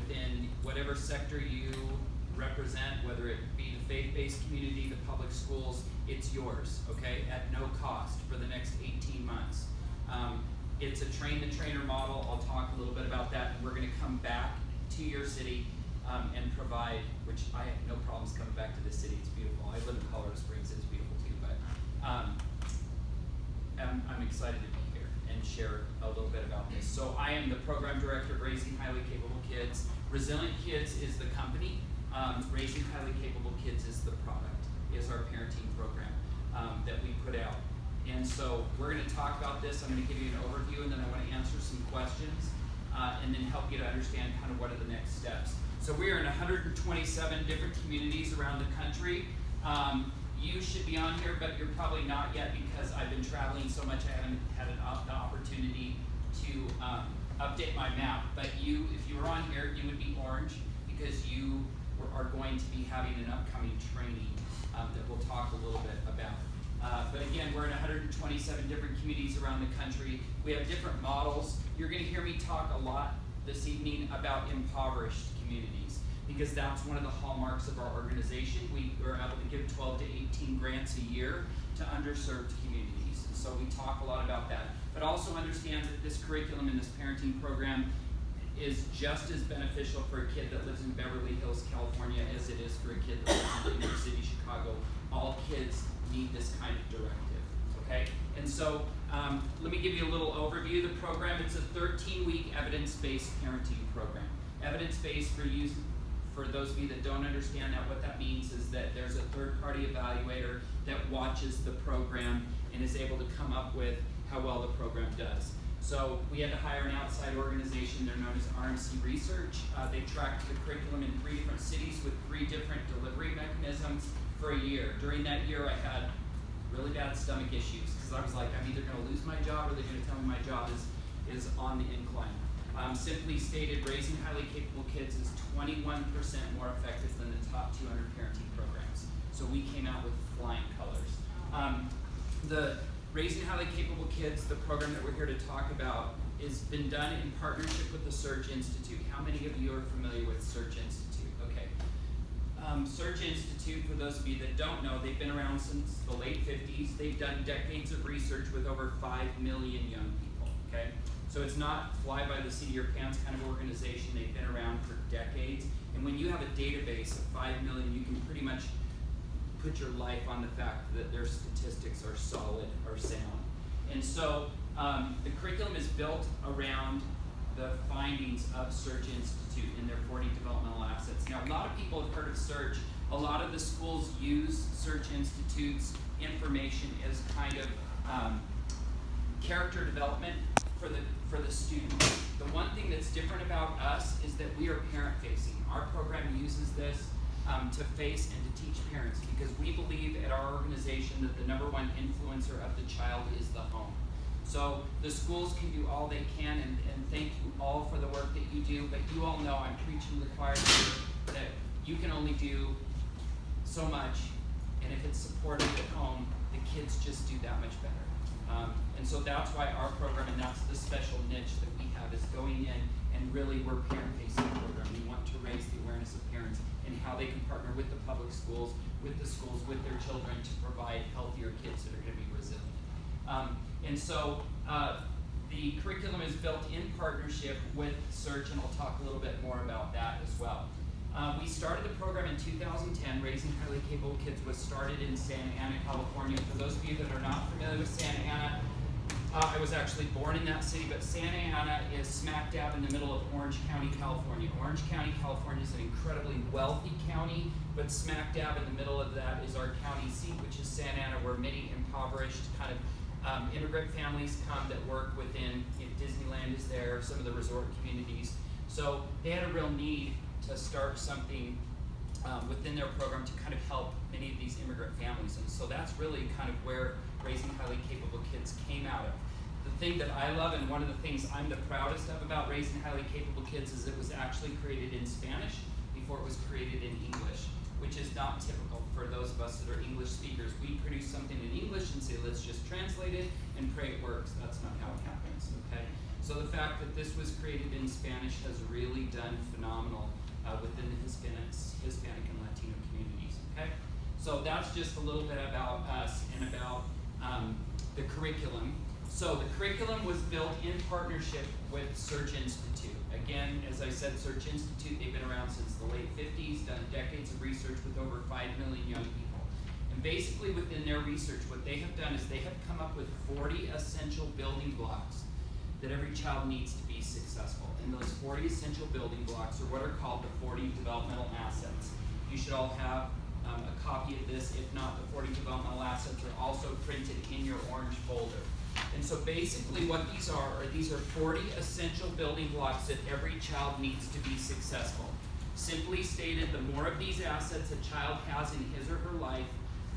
within whatever sector you represent, whether it be the faith-based community, the public schools, it's yours, okay, at no cost for the next 18 months. It's a train-the-trainer model. I'll talk a little bit about that, and we're going to come back to your city and provide, which I have no problems coming back to the city. It's beautiful. I live in Colorado Springs. It's beautiful too, but I'm excited to be here and share a little bit about this. So I am the program director of Raising Highly Capable Kids. Resilient Kids is the company. Raising Highly Capable Kids is the product, is our parenting program that we put out. And so we're going to talk about this. I'm going to give you an overview, and then I want to answer some questions and then help you to understand kind of what are the next steps. So we are in 127 different communities around the country. You should be on here, but you're probably not yet because I've been traveling so much I haven't had the opportunity to update my map. But you, if you were on here, you would be orange because you are going to be having an upcoming training that we'll talk a little bit about. But again, we're in 127 different communities around the country. We have different models. You're going to hear me talk a lot this evening about impoverished communities because that's one of the hallmarks of our organization. We are able to give 12 to 18 grants a year to underserved communities. And so we talk a lot about that. But also understand that this curriculum and this parenting program is just as beneficial for a kid that lives in Beverly Hills, California, as it is for a kid that lives in New York City, Chicago. All kids need this kind of directive, okay? And so let me give you a little overview of the program. It's a 13-week evidence-based parenting program. Evidence-based for those of you that don't understand that, what that means is that there's a third-party evaluator that watches the program and is able to come up with how well the program does. So we had to hire an outside organization. They're known as RMC Research. They tracked the curriculum in 3 different cities with 3 different delivery mechanisms for a year. During that year, I had really bad stomach issues because I was like, I'm either going to lose my job or they're going to tell me my job is on the incline. Simply stated, Raising Highly Capable Kids is 21% more effective than the top 200 parenting programs. So we came out with flying colors. The Raising Highly Capable Kids, the program that we're here to talk about, has been done in partnership with the Search Institute. How many of you are familiar with Search Institute? Okay. Search Institute, for those of you that don't know, they've been around since the late 50s. They've done decades of research with over 5 million young people, okay? So it's not fly by the seat of your pants kind of organization. They've been around for decades. And when you have a database of 5 million, you can pretty much put your life on the fact that their statistics are solid or sound. And so the curriculum is built around the findings of Search Institute in their 40 developmental assets. Now, a lot of people have heard of Search. A lot of the schools use Search Institute's information as kind of character development for the student. The one thing that's different about us is that we are parent-facing. Our program uses this to face and to teach parents because we believe at our organization that the #1 influencer of the child is the home. So the schools can do all they can, and thank you all for the work that you do, but you all know I'm preaching to the choir here that you can only do so much, and if it's supported at home, the kids just do that much better. And so that's why our program, and that's the special niche that we have, is going in and really we're parent-facing program. We want to raise the awareness of parents and how they can partner with the public schools, with the schools, with their children to provide healthier kids that are going to be resilient. And so the curriculum is built in partnership with Search, and I'll talk a little bit more about that as well. We started the program in 2010. Raising Highly Capable Kids was started in Santa Ana, California. For those of you that are not familiar with Santa Ana, I was actually born in that city, but Santa Ana is smack dab in the middle of Orange County, California. Orange County, California is an incredibly wealthy county, but smack dab in the middle of that is our county seat, which is Santa Ana, where many impoverished kind of immigrant families come that work within, Disneyland is there, some of the resort communities. So they had a real need to start something within their program to kind of help many of these immigrant families. And so that's really kind of where Raising Highly Capable Kids came out of. The thing that I love, and one of the things I'm the proudest of about Raising Highly Capable Kids, is it was actually created in Spanish before it was created in English, which is not typical for those of us that are English speakers. We produce something in English and say, let's just translate it and pray it works. That's not how it happens, okay? So the fact that this was created in Spanish has really done phenomenal within the Hispanic and Latino communities, okay? So that's just a little bit about us and about the curriculum. So the curriculum was built in partnership with Search Institute. Again, as I said, Search Institute, they've been around since the late 50s, done decades of research with over 5 million young people. And basically within their research, what they have done is they have come up with 40 essential building blocks that every child needs to be successful. And those 40 essential building blocks are what are called the 40 developmental assets. You should all have a copy of this. If not, the 40 developmental assets are also printed in your orange folder. And so basically what these are 40 essential building blocks that every child needs to be successful. Simply stated, the more of these assets a child has in his or her life,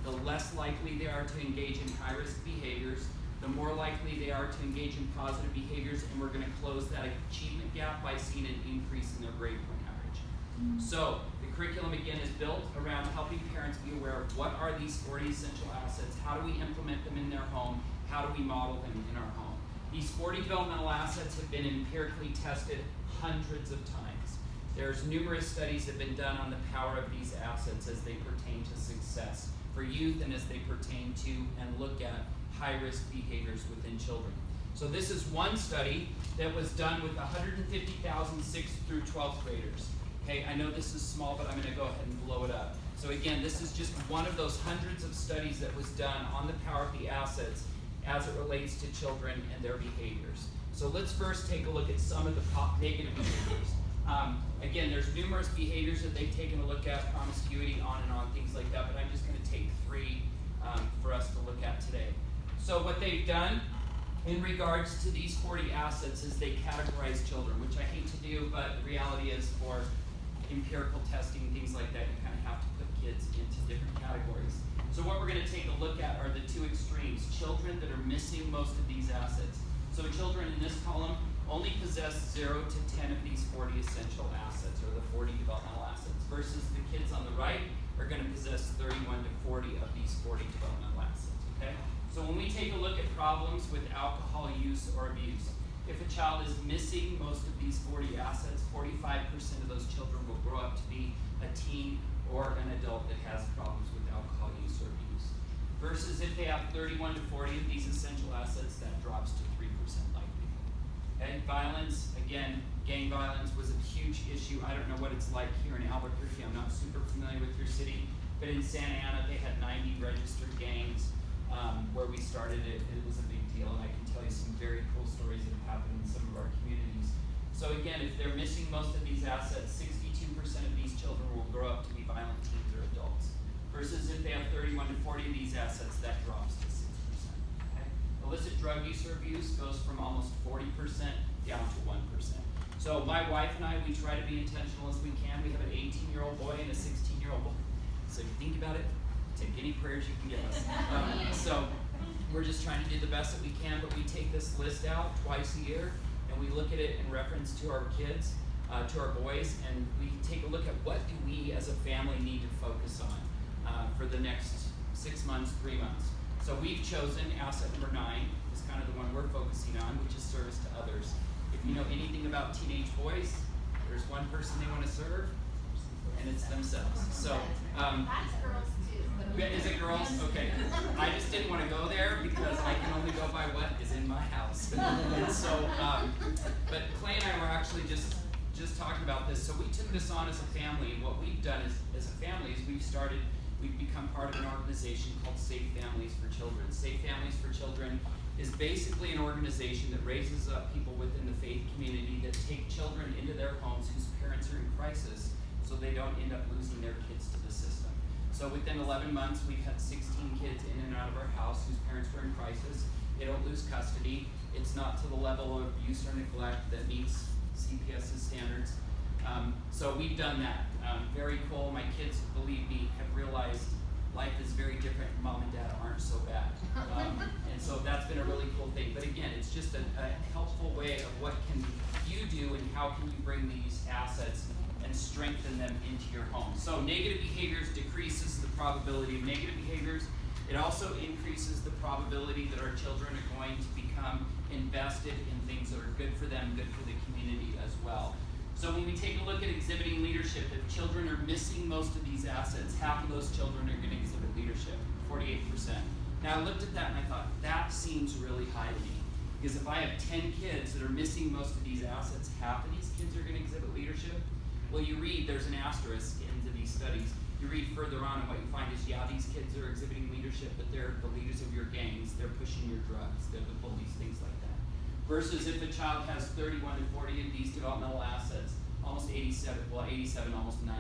the less likely they are to engage in high-risk behaviors, the more likely they are to engage in positive behaviors, and we're going to close that achievement gap by seeing an increase in their grade point average. So the curriculum, again, is built around helping parents be aware of what are these 40 essential assets, how do we implement them in their home, how do we model them in our home. These 40 developmental assets have been empirically tested hundreds of times. There's numerous studies that have been done on the power of these assets as they pertain to success for youth and as they pertain to and look at high-risk behaviors within children. So this is one study that was done with 150,000 6th through 12th graders. Okay, I know this is small, but I'm going to go ahead and blow it up. So again, this is just one of those hundreds of studies that was done on the power of the assets as it relates to children and their behaviors. So let's first take a look at some of the negative behaviors. Again, there's numerous behaviors that they've taken a look at, promiscuity, on and on, things like that, but I'm just going to take 3 for us to look at today. So what they've done in regards to these 40 assets is they categorize children, which I hate to do, but the reality is for empirical testing, things like that, you kind of have to put kids into different categories. So what we're going to take a look at are the 2 extremes, children that are missing most of these assets. So children in this column only possess 0 to 10 of these 40 essential assets, or the 40 developmental assets, versus the kids on the right are going to possess 31 to 40 of these 40 developmental assets, okay? So when we take a look at problems with alcohol use or abuse, if a child is missing most of these 40 assets, 45% of those children will grow up to be a teen or an adult that has problems with alcohol use or abuse. Versus if they have 31 to 40 of these essential assets, that drops to 3% likelihood. Okay, violence, again, gang violence was a huge issue. I don't know what it's like here in Albuquerque. I'm not super familiar with your city, but in Santa Ana, they had 90 registered gangs. Where we started it, it was a big deal, and I can tell you some very cool stories that have happened in some of our communities. So again, if they're missing most of these assets, 62% of these children will grow up to be violent teens or adults. Versus if they have 31 to 40 of these assets, that drops to 6%. Okay? Illicit drug use or abuse goes from almost 40% down to 1%. So my wife and I, we try to be intentional as we can. We have an 18-year-old boy and a 16-year-old boy. So if you think about it, take any prayers you can give us. So we're just trying to do the best that we can, but we take this list out twice a year, and we look at it in reference to our kids, to our boys, and we take a look at what do we as a family need to focus on for the next 6 months, 3 months. So we've chosen asset number 9 is kind of the one we're focusing on, which is service to others. If you know anything about teenage boys, there's one person they want to serve, and it's themselves. So that's girls too. is it girls? Okay. I just didn't want to go there because I can only go by what is in my house. And so, but Clay and I were actually just talking about this. So we took this on as a family, and what we've done is, as a family, is we've become part of an organization called Safe Families for Children. Safe Families for Children is basically an organization that raises up people within the faith community that take children into their homes whose parents are in crisis, so they don't end up losing their kids to the system. So within 11 months, we've had 16 kids in and out of our house whose parents were in crisis. They don't lose custody. It's not to the level of abuse or neglect that meets CPS's standards. So we've done that. Very cool. My kids, believe me, have realized life is very different. Mom and dad aren't so bad. And so that's been a really cool thing. But again, it's just a helpful way of what can you do and how can you bring these assets and strengthen them into your home. So negative behaviors decreases the probability of negative behaviors. It also increases the probability that our children are going to become invested in things that are good for them, good for the community as well. So when we take a look at exhibiting leadership, if children are missing most of these assets, half of those children are going to exhibit leadership, 48%. Now I looked at that and I thought, that seems really high to me. Because if I have 10 kids that are missing most of these assets, half of these kids are going to exhibit leadership. Well, you read, there's an asterisk into these studies. You read further on and what you find is, yeah, these kids are exhibiting leadership, but they're the leaders of your gangs, they're pushing your drugs, they're the bullies, things like that. Versus if a child has 31 to 40 of these developmental assets, almost 87, almost 90%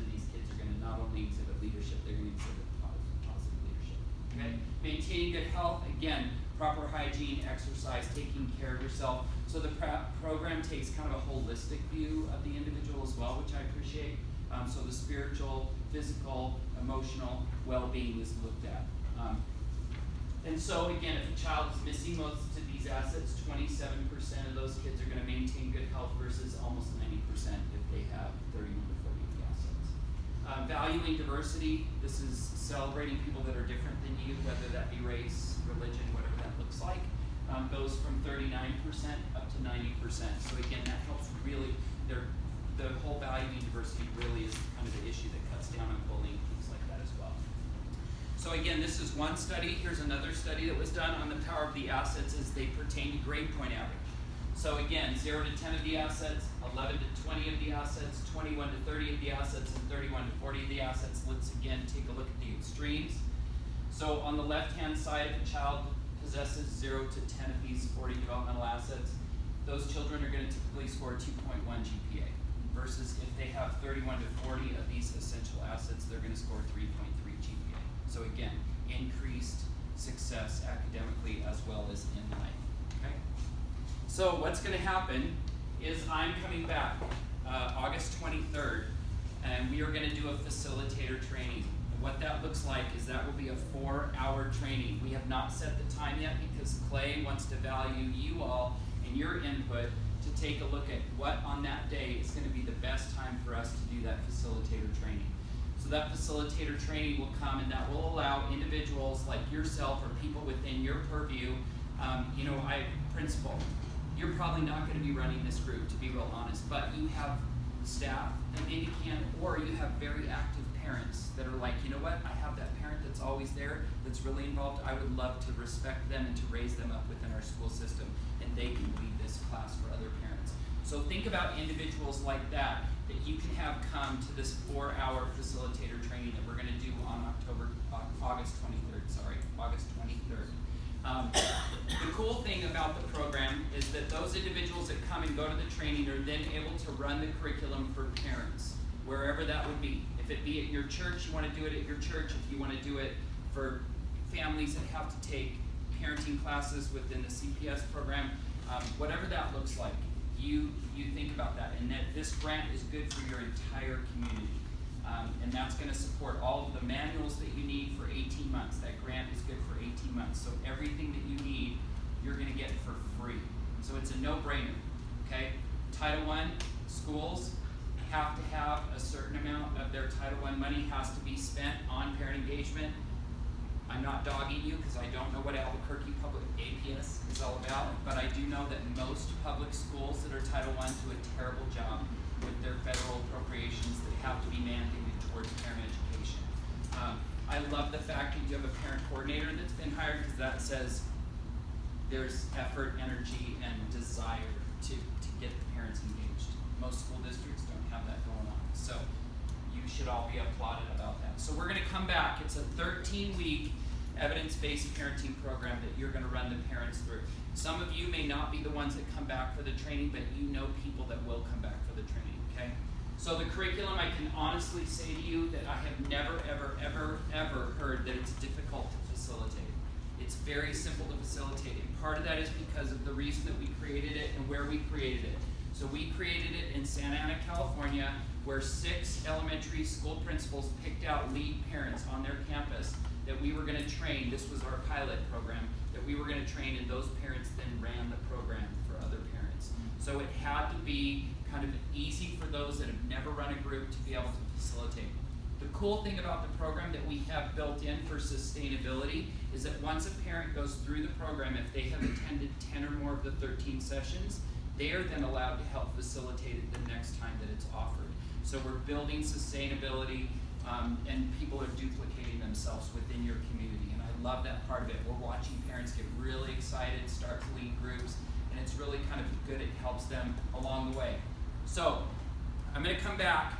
of these kids are going to not only exhibit leadership, they're going to exhibit positive leadership. Okay? Maintaining good health, again, proper hygiene, exercise, taking care of yourself. So the program takes kind of a holistic view of the individual as well, which I appreciate. So the spiritual, physical, emotional well-being is looked at. And so again, if a child is missing most of these assets, 27% of those kids are going to maintain good health versus almost 90% if they have 31 to 40 of the assets. Valuing diversity, this is celebrating people that are different than you, whether that be race, religion, whatever that looks like, goes from 39% up to 90%. So again, that helps really, the whole valuing diversity really is kind of the issue that cuts down on bullying, things like that as well. So again, this is one study. Here's another study that was done on the power of the assets as they pertain to grade point average. So again, 0 to 10 of the assets, 11 to 20 of the assets, 21 to 30 of the assets, and 31 to 40 of the assets. Let's again take a look at the extremes. So on the left-hand side, if a child possesses 0 to 10 of these 40 developmental assets, those children are going to typically score 2.1 GPA. Versus if they have 31 to 40 of these essential assets, they're going to score 3.3 GPA. So again, increased success academically as well as in life. Okay? So what's going to happen is I'm coming back August 23rd, and we are going to do a facilitator training. And what that looks like is that will be a 4-hour training. We have not set the time yet because Clay wants to value you all and your input to take a look at what on that day is going to be the best time for us to do that facilitator training. So that facilitator training will come, and that will allow individuals like yourself or people within your purview, principal, you're probably not going to be running this group, to be real honest, but you have staff that maybe can, or you have very active parents that are like, you know what, I have that parent that's always there, that's really involved. I would love to respect them and to raise them up within our school system, and they can lead this class for other parents. So think about individuals like that you can have come to this 4-hour facilitator training that we're going to do on August 23rd. The cool thing about the program is that those individuals that come and go to the training are then able to run the curriculum for parents, wherever that would be. If it be at your church, you want to do it at your church. If you want to do it for families that have to take parenting classes within the CPS program, whatever that looks like, you think about that, and that this grant is good for your entire community. And that's going to support all of the manuals that you need for 18 months. That grant is good for 18 months. So everything that you need, you're going to get for free. So it's a no-brainer, okay? Title I schools have to have a certain amount of their Title I money has to be spent on parent engagement. I'm not dogging you because I don't know what Albuquerque Public APS is all about, but I do know that most public schools that are Title I do a terrible job with their federal appropriations that have to be mandated towards parent education. I love the fact that you have a parent coordinator that's been hired because that says there's effort, energy, and desire to get the parents engaged. Most school districts don't have that going on. So you should all be applauded about that. So we're going to come back. It's a 13-week evidence-based parenting program that you're going to run the parents through. Some of you may not be the ones that come back for the training, but you know people that will come back for the training, okay? So the curriculum, I can honestly say to you that I have never, ever heard that it's difficult to facilitate. It's very simple to facilitate. And part of that is because of the reason that we created it and where we created it. So we created it in Santa Ana, California, where 6 elementary school principals picked out lead parents on their campus that we were going to train. This was our pilot program that we were going to train, and those parents then ran the program for other parents. So it had to be kind of easy for those that have never run a group to be able to facilitate. The cool thing about the program that we have built in for sustainability is that once a parent goes through the program, if they have attended 10 or more of the 13 sessions, they are then allowed to help facilitate it the next time that it's offered. So we're building sustainability, and people are duplicating themselves within your community, and I love that part of it. We're watching parents get really excited, start to lead groups, and it's really kind of good. It helps them along the way. So I'm going to come back.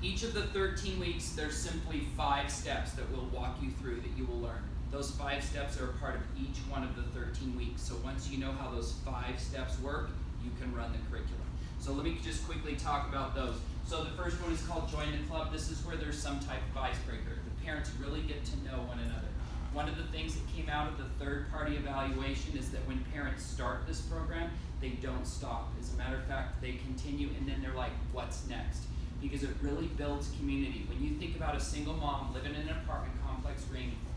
Each of the 13 weeks, there's simply 5 steps that we'll walk you through that you will learn. Those 5 steps are a part of each one of the 13 weeks. So once you know how those 5 steps work, you can run the curriculum. So let me just quickly talk about those. So the first one is called Join the Club. This is where there's some type of icebreaker. The parents really get to know one another. One of the things that came out of the third-party evaluation is that when parents start this program, they don't stop. As a matter of fact, they continue, and then they're like, what's next? Because it really builds community. When you think about a single mom living in an apartment complex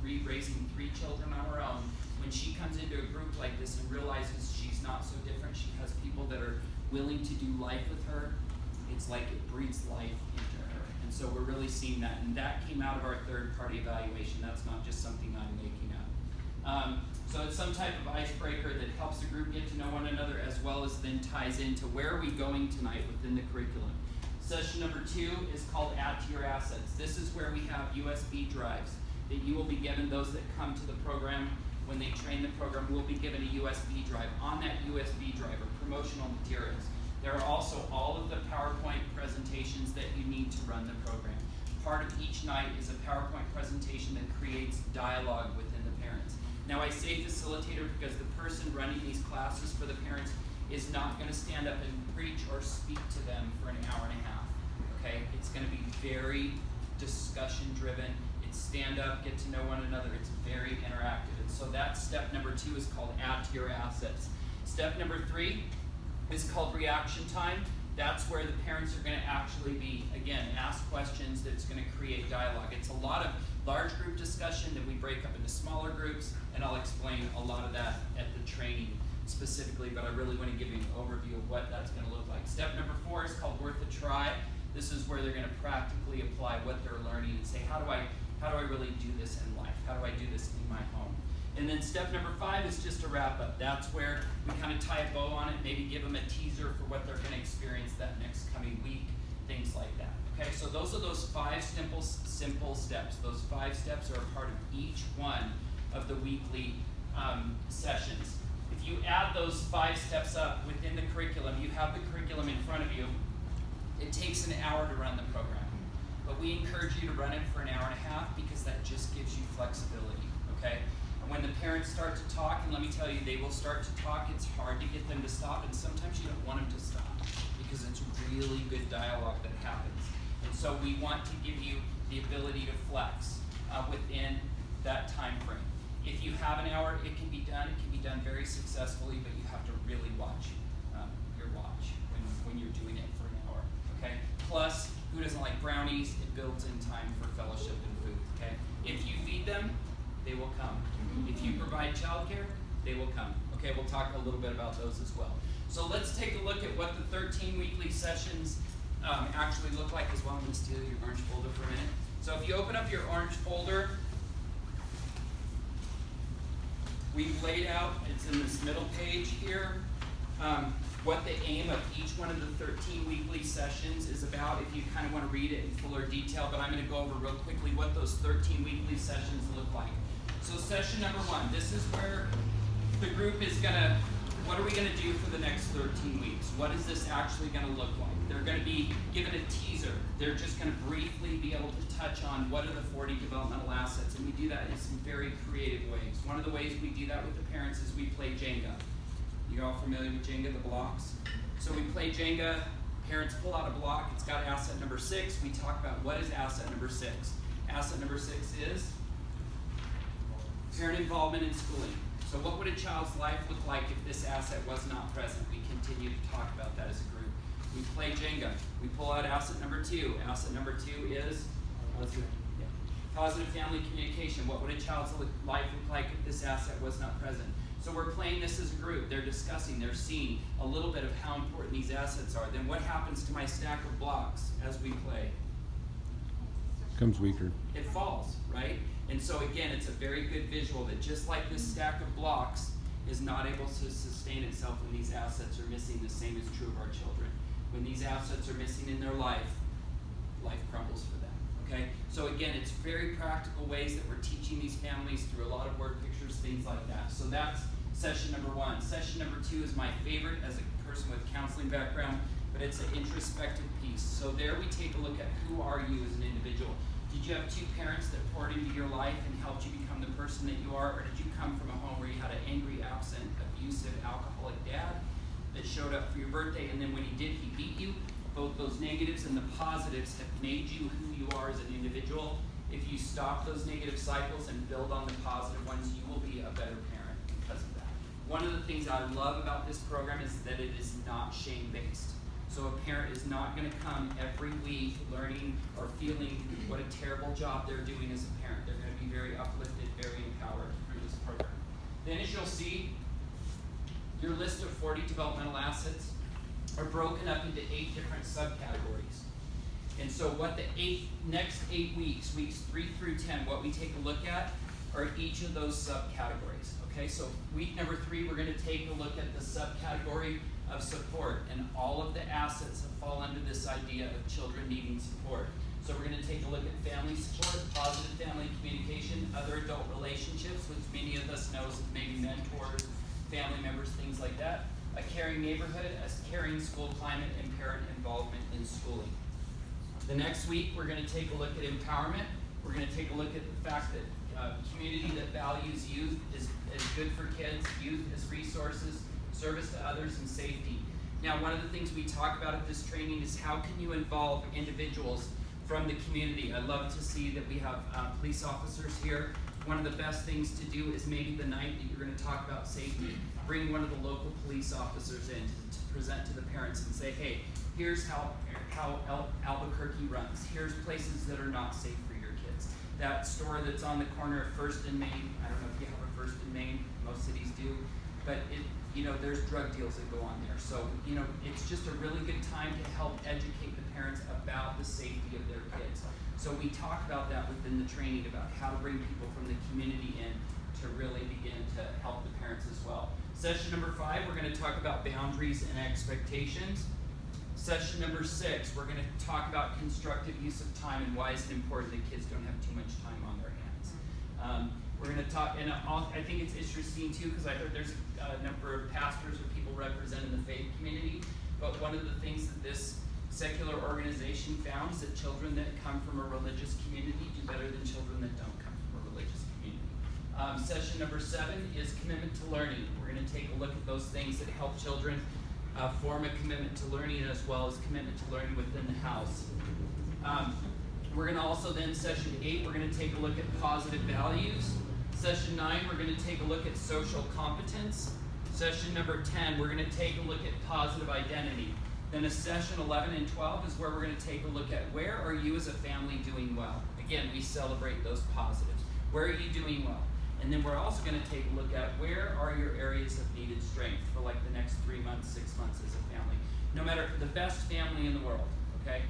raising 3 children on her own, when she comes into a group like this and realizes she's not so different, she has people that are willing to do life with her, it's like it breathes life into her. And so we're really seeing that. And that came out of our third-party evaluation. That's not just something I'm making up. So it's some type of icebreaker that helps the group get to know one another, as well as then ties into where are we going tonight within the curriculum. Session number 2 is called Add to Your Assets. This is where we have USB drives that you will be given. Those that come to the program, when they train the program, will be given a USB drive. On that USB drive are promotional materials. There are also all of the PowerPoint presentations that you need to run the program. Part of each night is a PowerPoint presentation that creates dialogue within the parents. Now I say facilitator because the person running these classes for the parents is not going to stand up and preach or speak to them for an hour and a half. Okay? It's going to be very discussion driven. It's stand up, get to know one another. It's very interactive. And so that's step number 2 is called Add to Your Assets. Step number 3 is called Reaction Time. That's where the parents are going to actually be, again, ask questions that's going to create dialogue. It's a lot of large group discussion that we break up into smaller groups, and I'll explain a lot of that at the training specifically, but I really want to give you an overview of what that's going to look like. Step number 4 is called Worth a Try. This is where they're going to practically apply what they're learning and say, how do I really do this in life? How do I do this in my home? And then step number 5 is just a wrap up. That's where we kind of tie a bow on it, maybe give them a teaser for what they're going to experience that next coming week, things like that. Okay, so those are those 5 simple steps. Those 5 steps are a part of each one of the weekly sessions. If you add those 5 steps up within the curriculum, you have the curriculum in front of you. It takes an hour to run the program, but we encourage you to run it for an hour and a half because that just gives you flexibility, okay? And when the parents start to talk, and let me tell you, they will start to talk, it's hard to get them to stop, and sometimes you don't want them to stop because it's really good dialogue that happens. And so we want to give you the ability to flex within that time frame. If you have an hour, it can be done very successfully, but you have to really watch your watch when you're doing it for an hour, okay? Plus, who doesn't like brownies? It builds in time for fellowship and food, okay? If you feed them, they will come. If you provide childcare, they will come. Okay, we'll talk a little bit about those as well. So let's take a look at what the 13 weekly sessions actually look like as well. I'm going to steal your orange folder for a minute. So if you open up your orange folder, we've laid out, it's in this middle page here, what the aim of each one of the 13 weekly sessions is about, if you kind of want to read it in fuller detail, but I'm going to go over real quickly what those 13 weekly sessions look like. So session number 1, this is where the group is going to, what are we going to do for the next 13 weeks? What is this actually going to look like? They're going to be given a teaser. They're just going to briefly be able to touch on what are the 40 developmental assets, and we do that in some very creative ways. One of the ways we do that with the parents is we play Jenga. You all familiar with Jenga, the blocks? So we play Jenga, parents pull out a block, it's got asset number 6, we talk about what is asset number 6. Asset number 6 is parent involvement in schooling. So what would a child's life look like if this asset was not present? We continue to talk about that as a group. We play Jenga. We pull out asset number 2. Asset number 2 is positive family communication. What would a child's life look like if this asset was not present? So we're playing this as a group. They're discussing, they're seeing a little bit of how important these assets are. Then what happens to my stack of blocks as we play? Comes weaker. It falls, right? And so again, it's a very good visual that just like this stack of blocks is not able to sustain itself when these assets are missing, the same is true of our children. When these assets are missing in their life crumbles for them, okay? So again, it's very practical ways that we're teaching these families through a lot of word pictures, things like that. So that's session number 1. Session number 2 is my favorite as a person with counseling background, but it's an introspective piece. So there we take a look at who are you as an individual. Did you have 2 parents that poured into your life and helped you become the person that you are, or did you come from a home where you had an angry, absent, abusive, alcoholic dad that showed up for your birthday, and then when he did, he beat you? Both those negatives and the positives have made you who you are as an individual. If you stop those negative cycles and build on the positive ones, you will be a better parent because of that. One of the things I love about this program is that it is not shame-based. So a parent is not going to come every week learning or feeling what a terrible job they're doing as a parent. They're going to be very uplifted, very empowered through this program. Then as you'll see, your list of 40 developmental assets are broken up into 8 different subcategories. And so what the next 8 weeks, weeks 3 through 10, what we take a look at are each of those subcategories. Okay, so week number 3, we're going to take a look at the subcategory of support, and all of the assets that fall under this idea of children needing support. So we're going to take a look at family support, positive family communication, other adult relationships, which many of us know as maybe mentors, family members, things like that. A caring neighborhood, a caring school climate, and parent involvement in schooling. The next week, we're going to take a look at empowerment. We're going to take a look at the fact that community that values youth is good for kids, youth as resources, service to others, and safety. Now, one of the things we talk about at this training is how can you involve individuals from the community. I love to see that we have police officers here. One of the best things to do is maybe the night that you're going to talk about safety, bring one of the local police officers in to present to the parents and say, hey, here's how Albuquerque runs. Here's places that are not safe for your kids. That store that's on the corner of 1st and Main, I don't know if you have a 1st and Main, most cities do, but there's drug deals that go on there. So, it's just a really good time to help educate the parents about the safety of their kids. So we talk about that within the training, about how to bring people from the community in to really begin to help the parents as well. Session number 5, we're going to talk about boundaries and expectations. Session number 6, we're going to talk about constructive use of time and why is it important that kids don't have too much time on their hands. We're going to talk, and I think it's interesting too, because I heard there's a number of pastors or people representing the faith community, but one of the things that this secular organization found is that children that come from a religious community do better than children that don't come from a religious community. Session number 7 is commitment to learning. We're going to take a look at those things that help children form a commitment to learning, as well as commitment to learning within the house. We're going to also then, session 8, we're going to take a look at positive values. Session 9, we're going to take a look at social competence. Session number 10, we're going to take a look at positive identity. Then a session 11 and 12 is where we're going to take a look at where are you as a family doing well. Again, we celebrate those positives. Where are you doing well? And then we're also going to take a look at where are your areas of needed strength for like the next 3 months, 6 months as a family. No matter the best family in the world, okay,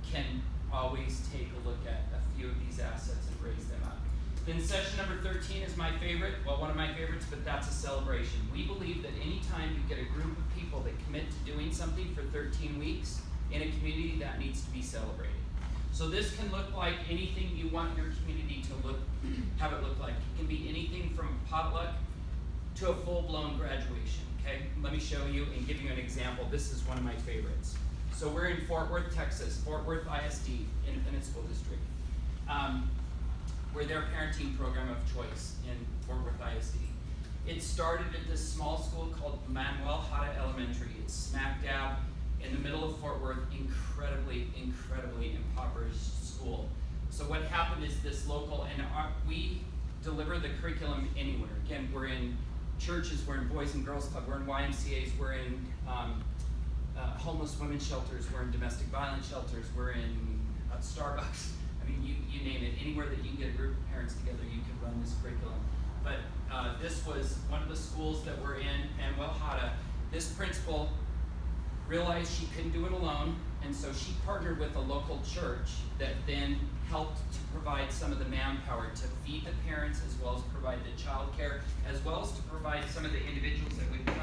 can always take a look at a few of these assets and raise them up. Then session number 13 is my favorite, well, one of my favorites, but that's a celebration. We believe that anytime you get a group of people that commit to doing something for 13 weeks in a community, that needs to be celebrated. So this can look like anything you want your community to have it look like. It can be anything from potluck to a full-blown graduation, okay? Let me show you and give you an example. This is one of my favorites. So we're in Fort Worth, Texas, Fort Worth ISD, Independent School District. We're their parenting program of choice in Fort Worth ISD. It started at this small school called Manuel Hata Elementary. It's smack dab in the middle of Fort Worth, incredibly impoverished school. So what happened is this local, and we deliver the curriculum anywhere. Again, we're in churches, we're in Boys and Girls Club, we're in YMCAs, we're in homeless women's shelters, we're in domestic violence shelters, we're in Starbucks. I mean, you name it. Anywhere that you can get a group of parents together, you can run this curriculum. But this was one of the schools that we're in, Manuel Hata. This principal realized she couldn't do it alone, And so she partnered with a local church that then helped to provide some of the manpower to feed the parents, as well as provide the child care, as well as to provide some of the individuals that would come